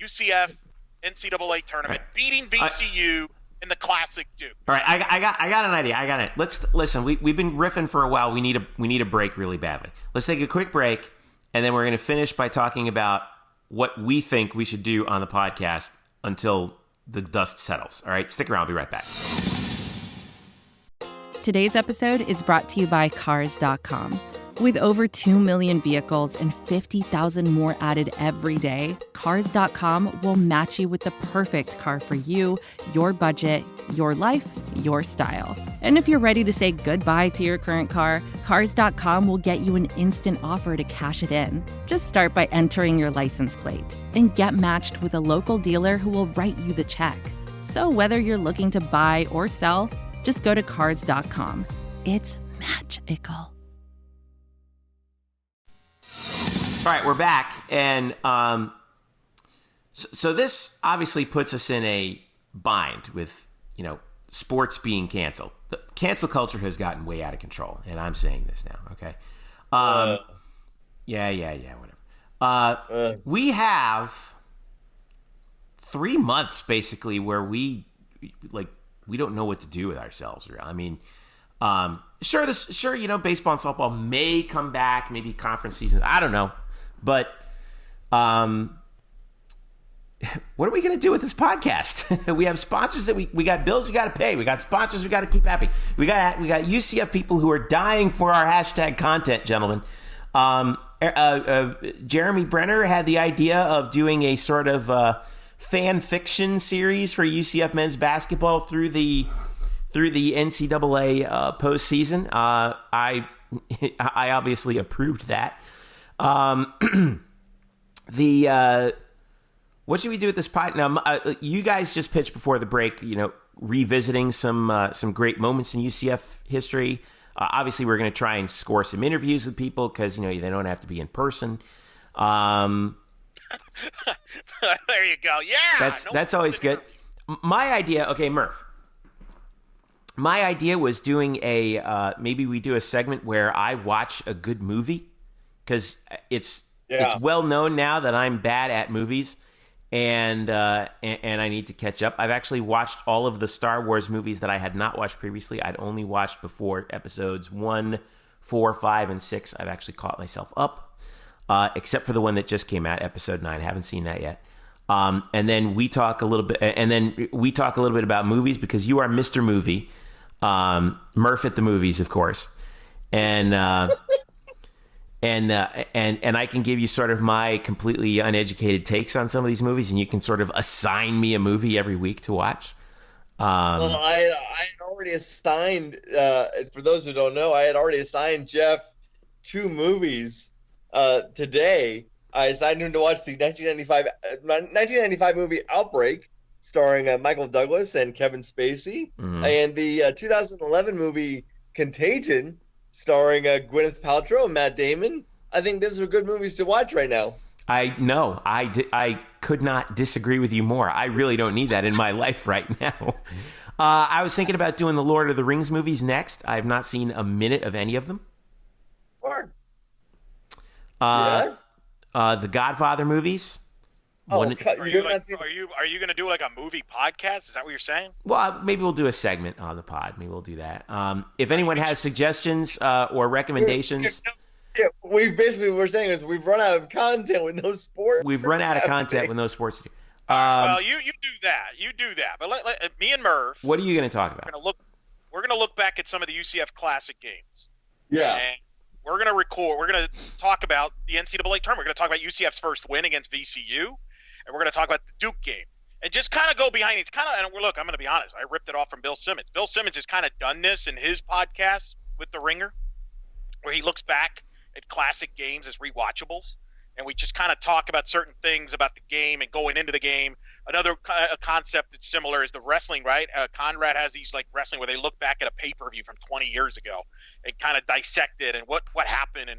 UCF NCAA tournament, beating VCU. In the classic Duke. All right, I got an idea. I got it. Let's listen. We've been riffing for a while. We need a break really badly. Let's take a quick break, and then we're going to finish by talking about what we think we should do on the podcast until the dust settles. All right, stick around. I'll be right back. Today's episode is brought to you by Cars.com. With over 2 million vehicles and 50,000 more added every day, Cars.com will match you with the perfect car for you, your budget, your life, your style. And if you're ready to say goodbye to your current car, Cars.com will get you an instant offer to cash it in. Just start by entering your license plate and get matched with a local dealer who will write you the check. So whether you're looking to buy or sell, just go to Cars.com. It's magical. All right, we're back, and so this obviously puts us in a bind with sports being canceled. The cancel culture has gotten way out of control, and I'm saying this now. Okay, whatever. We have 3 months basically where we don't know what to do with ourselves. I mean. Sure, baseball and softball may come back, maybe conference season. I don't know, but what are we going to do with this podcast? We have sponsors that we got bills we got to pay. We got sponsors we got to keep happy. We got UCF people who are dying for our hashtag content, gentlemen. Jeremy Brenner had the idea of doing a sort of fan fiction series for UCF men's basketball through the NCAA postseason. I obviously approved that. What should we do with this pod? Now, you guys just pitched before the break, revisiting some great moments in UCF history. Obviously, we're going to try and score some interviews with people because, they don't have to be in person. There you go. Yeah. That's always good. My idea, okay, Murph. My idea was doing maybe we do a segment where I watch a good movie because it's well known now that I'm bad at movies and I need to catch up. I've actually watched all of the Star Wars movies that I had not watched previously. I'd only watched before episodes 1, 4, 5, and 6. I've actually caught myself up, except for the one that just came out, episode 9. I haven't seen that yet. and then we talk a little bit, about movies because you are Mr. Movie, Murph at the movies, of course, and I can give you sort of my completely uneducated takes on some of these movies, and you can sort of assign me a movie every week to watch. Well, I had already assigned, for those who don't know, I had already assigned Jeff 2 movies today. I assigned him to watch the 1995 movie Outbreak, starring Michael Douglas and Kevin Spacey, and the 2011 movie Contagion, starring Gwyneth Paltrow and Matt Damon. I think those are good movies to watch right now. I could not disagree with you more. I really don't need that in my life right now. I was thinking about doing the Lord of the Rings movies next. I have not seen a minute of any of them. Sure. Yes? The Godfather movies. Are you going to do like a movie podcast? Is that what you're saying? Well, maybe we'll do a segment on the pod. Maybe we'll do that. If anyone has suggestions or recommendations... Yeah, we're saying is we've run out of content with no sports. We've run out of content with no sports. Well, you do that. You do that. But let me and Murph. What are you going to talk about? We're going to look back at some of the UCF Classic games. Yeah. And we're going to record. We're going to talk about the NCAA tournament. We're going to talk about UCF's first win against VCU, and we're going to talk about the Duke game. And just kind of go behind it. And look, I'm going to be honest. I ripped it off from Bill Simmons. Bill Simmons has kind of done this in his podcast with The Ringer, where he looks back at classic games as rewatchables, and we just kind of talk about certain things about the game and going into the game. Another concept that's similar is the wrestling, right? Conrad has these like wrestling where they look back at a pay-per-view from 20 years ago and kind of dissect it and what happened.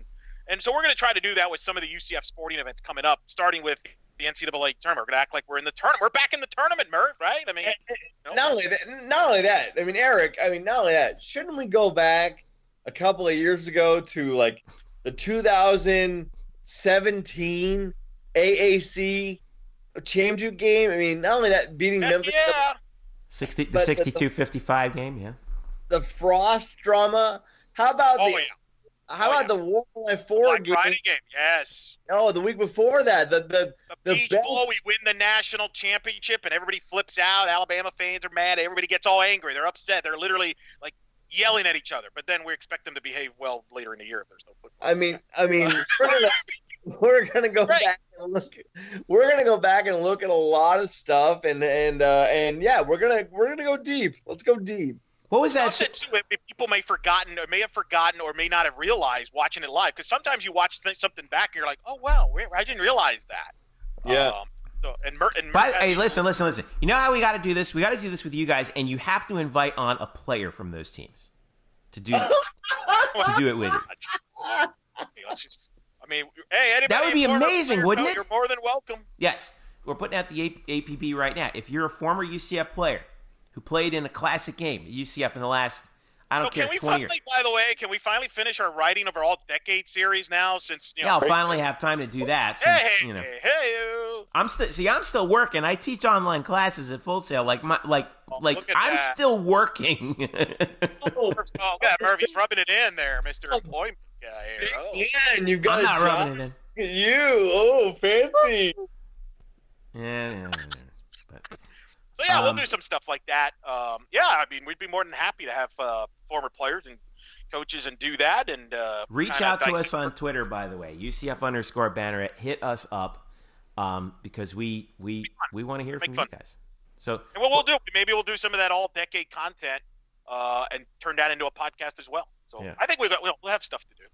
And so we're going to try to do that with some of the UCF sporting events coming up, starting with the NCAA tournament. We're going to act like we're in the tournament. We're back in the tournament, Murph, right? I mean, not only that. I mean, Eric. Not only that. Shouldn't we go back a couple of years ago to like the 2017 AAC championship game? I mean, not only that, beating Memphis. Yeah. The 62-55 game, yeah. The Frost drama. How about the Warline 4 game? Friday game, yes. Oh, the week before that, the Peach Bowl, we win the national championship, and everybody flips out. Alabama fans are mad. Everybody gets all angry. They're upset. They're literally like yelling at each other, but then we expect them to behave well later in the year if there's no football. I mean, we're gonna go back and look. We're gonna go back and look at a lot of stuff, and yeah, we're gonna go deep. Let's go deep. What was that? People may have forgotten or may not have realized watching it live, because sometimes you watch something back and you're like, oh wow, I didn't realize that. Yeah. Hey, listen. You know how we got to do this? We got to do this with you guys, and you have to invite on a player from those teams to do it with you. That would be amazing, wouldn't it? You're more than welcome. Yes, we're putting out the APB right now. If you're a former UCF player who played in a classic game at UCF in the last, 20 years. By the way, can we finally finish our writing of our all-decade series now? Since I'll finally have time to do that. I'm still working. I teach online classes at Full Sail. I'm still working. Murphy's rubbing it in there, Mr. Employment guy. Yeah, and you've got I'm not rubbing it in. You, fancy. Yeah. So we'll do some stuff like that. We'd be more than happy to have former players and coaches and do that. And reach out to us on Twitter, by the way, UCF_Banneret. Hit us up because we want to hear from you guys. So and what we'll do, maybe we'll do some of that all-decade content and turn that into a podcast as well. So I think we'll have stuff to do.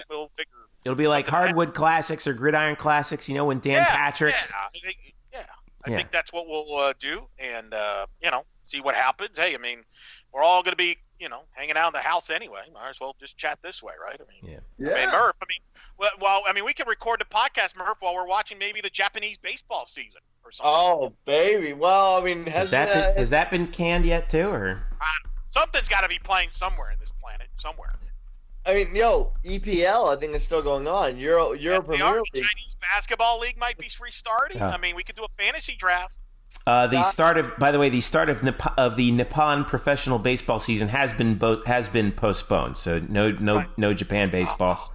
We'll figure. It'll be like Hardwood Classics or Gridiron Classics. When Dan Patrick. I think that's what we'll do, and see what happens. Hey, I mean, we're all going to be, hanging out in the house anyway. Might as well just chat this way, right? I mean, Murph. We can record the podcast, Murph, while we're watching maybe the Japanese baseball season or something. Oh, baby. Well, I mean, has that been canned yet too, or something's got to be playing somewhere in this planet, somewhere. I mean, EPL, I think is still going on. Euro Premier League. The Chinese basketball league might be restarting. I mean, we could do a fantasy draft. The start of the Nippon professional baseball season has been postponed. So no Japan baseball.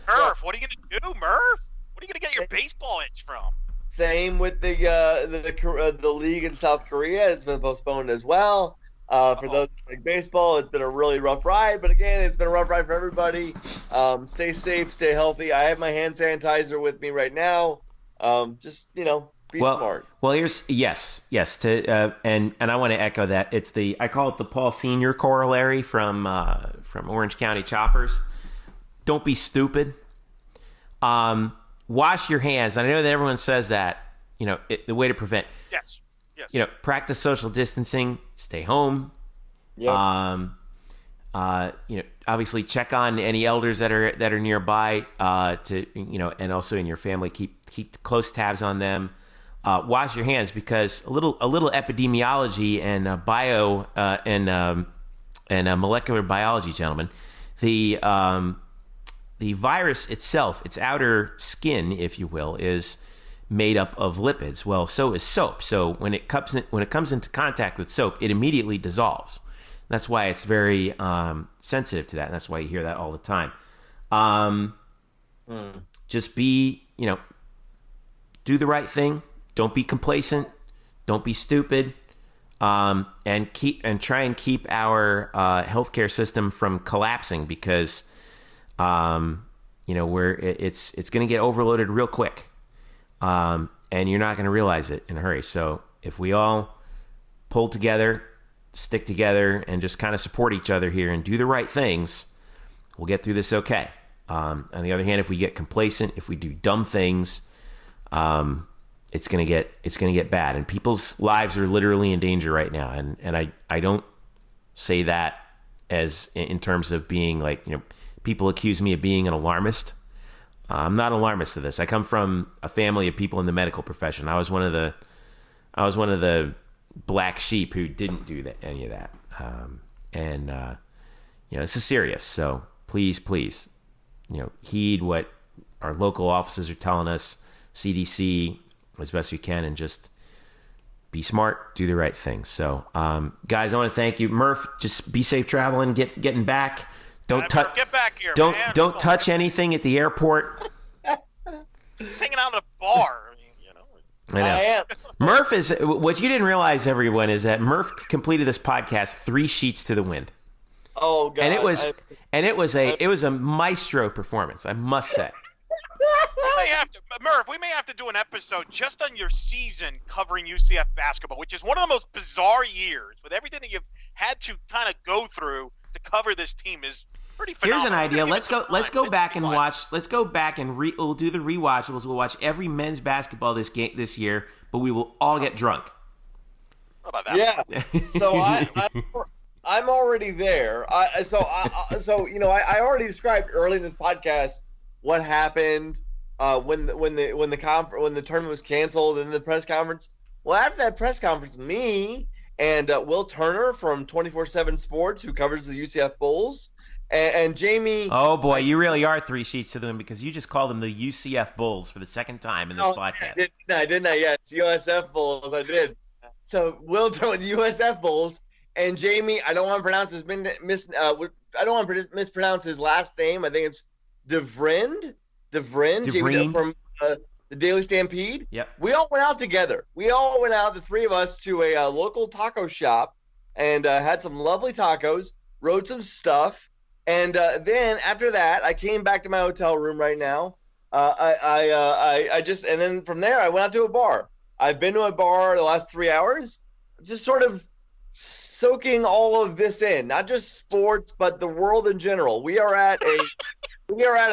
Murph, what are you going to do, Murph? What are you going to get your baseball itch from? Same with the league in South Korea. It's been postponed as well. For those who like baseball, it's been a really rough ride. But again, it's been a rough ride for everybody. Stay safe, stay healthy. I have my hand sanitizer with me right now. Just be smart. Well, yes. And I want to echo that. I call it the Paul Senior corollary from Orange County Choppers. Don't be stupid. Wash your hands. And I know that everyone says that. The way to prevent. Yes. Practice social distancing. Stay home. Yep. Obviously check on any elders that are nearby. And also in your family, keep close tabs on them. Wash your hands, because a little epidemiology and molecular biology, gentlemen. The virus itself, its outer skin, if you will, is made up of lipids. Well, so is soap. So when it comes into contact with soap, it immediately dissolves. That's why it's very sensitive to that, and that's why you hear that all the time. Just be, do the right thing. Don't be complacent. Don't be stupid. And try and keep our healthcare system from collapsing, because it's going to get overloaded real quick, and you're not going to realize it in a hurry. So if we all pull together, stick together, and just kind of support each other here and do the right things, we'll get through this okay. On the other hand, if we get complacent, if we do dumb things, it's gonna get bad, and people's lives are literally in danger right now. And I don't say that as in terms of being like, people accuse me of being an alarmist. I'm not an alarmist to this. I come from a family of people in the medical profession. I was one of the black sheep who didn't do any of that. This is serious. So please, heed what our local offices are telling us, CDC, as best we can, and just be smart, do the right thing. So, guys, I want to thank you. Murph, just be safe traveling, getting back. Don't touch. Get back here, man. Don't touch anything at the airport. He's hanging out at a bar. I know. I am. Murph is, what you didn't realize, everyone, is that Murph completed this podcast 3 sheets to the wind. Oh God! And it was a maestro performance, I must say. We may have to do an episode just on your season covering UCF basketball, which is one of the most bizarre years, with everything that you've had to kind of go through to cover this team is pretty phenomenal. Here's an idea. Let's go back and watch. Let's go back and we'll do the rewatchables. We'll watch every men's basketball this year, but we will all get drunk. How about that? Yeah. So I'm already there. I already described early in this podcast what happened when the tournament was canceled and the press conference. Well, after that press conference, me and Will Turner from 24/7 Sports, who covers the UCF Bulls, and Jamie. Oh boy, you really are 3 sheets to them, because you just called them the UCF Bulls for the second time in this podcast. I did not. Yeah, it's USF Bulls. I did. So Will Turner with the USF Bulls, and Jamie. I don't want to pronounce I don't want to mispronounce his last name. I think it's DeVriend. Jamie from the Daily Stampede. Yep. We all went out together. The 3 of us, to a local taco shop, and had some lovely tacos, wrote some stuff, and then after that, I came back to my hotel room right now. And then from there, I went out to a bar. I've been to a bar the last 3 hours, just sort of soaking all of this in, not just sports, but the world in general. We are at a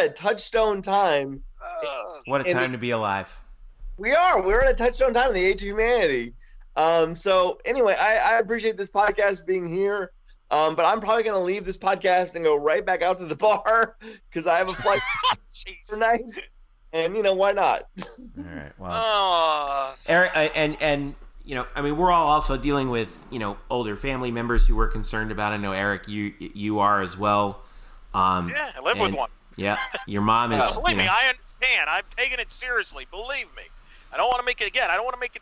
touchstone time. What a time to be alive. We're at a touchstone time in the age of humanity. So anyway, I appreciate this podcast being here. But I'm probably going to leave this podcast and go right back out to the bar, because I have a flight tonight. And, why not? All right. Well, Eric, and we're all also dealing with, older family members who we're concerned about. I know, Eric, you are as well. I live with one. Yeah, your mom is. Believe me, I understand. I'm taking it seriously. Believe me. I don't want to make it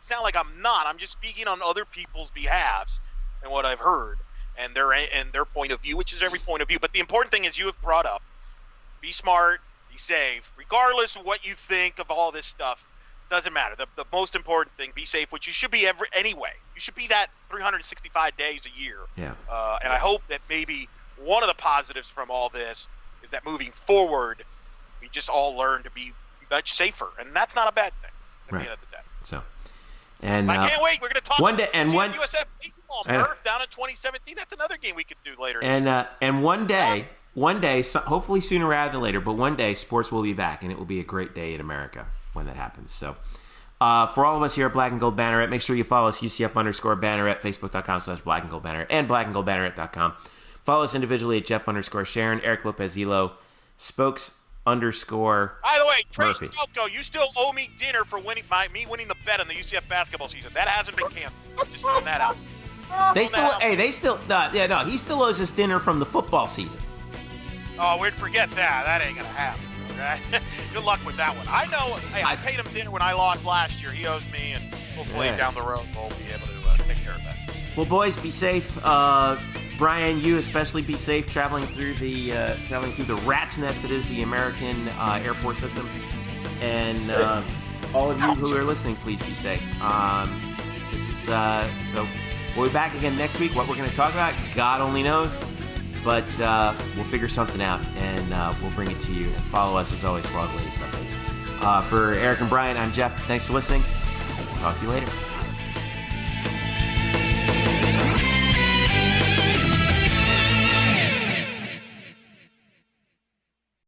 sound like I'm not. I'm just speaking on other people's behalves and what I've heard and their point of view, which is every point of view. But the important thing is, you have brought up, be smart, be safe, regardless of what you think of all this stuff. Doesn't matter. The most important thing, be safe, which you should be anyway. You should be that 365 days a year. Yeah. And I hope that maybe one of the positives from all this is that moving forward, we just all learn to be much safer, and that's not a bad thing at the end of the day. So, and I can't wait. We're going to talk one day, and one USF baseball, Murph, down in 2017. That's another game we could do later. And one day, hopefully sooner rather than later, but one day sports will be back, and it will be a great day in America when that happens. So, for all of us here at Black and Gold Banneret, make sure you follow us, UCF_Banneret, Facebook.com/BlackandGoldBanneret, and BlackandGoldBanneret.com. Follow us individually at Jeff_Sharon, Eric Lopez-Zelo, Spokes _. By the way, Trey Murphy. Stelco, you still owe me dinner for winning the bet on the UCF basketball season. That hasn't been canceled. Just throwing that out. He still owes us dinner from the football season. Oh, we'd forget that. That ain't gonna happen. Okay? Good luck with that one. I know. Hey, I paid him dinner when I lost last year. He owes me, and hopefully down the road we'll be able to take care of that. Well, boys, be safe. Brian, you especially be safe traveling through the rat's nest that is the American airport system, and all of you who are listening, please be safe. So we'll be back again next week. What we're going to talk about, God only knows, but we'll figure something out, and we'll bring it to you. And follow us as always for all the latest updates. For Eric and Brian, I'm Jeff. Thanks for listening. Talk to you later.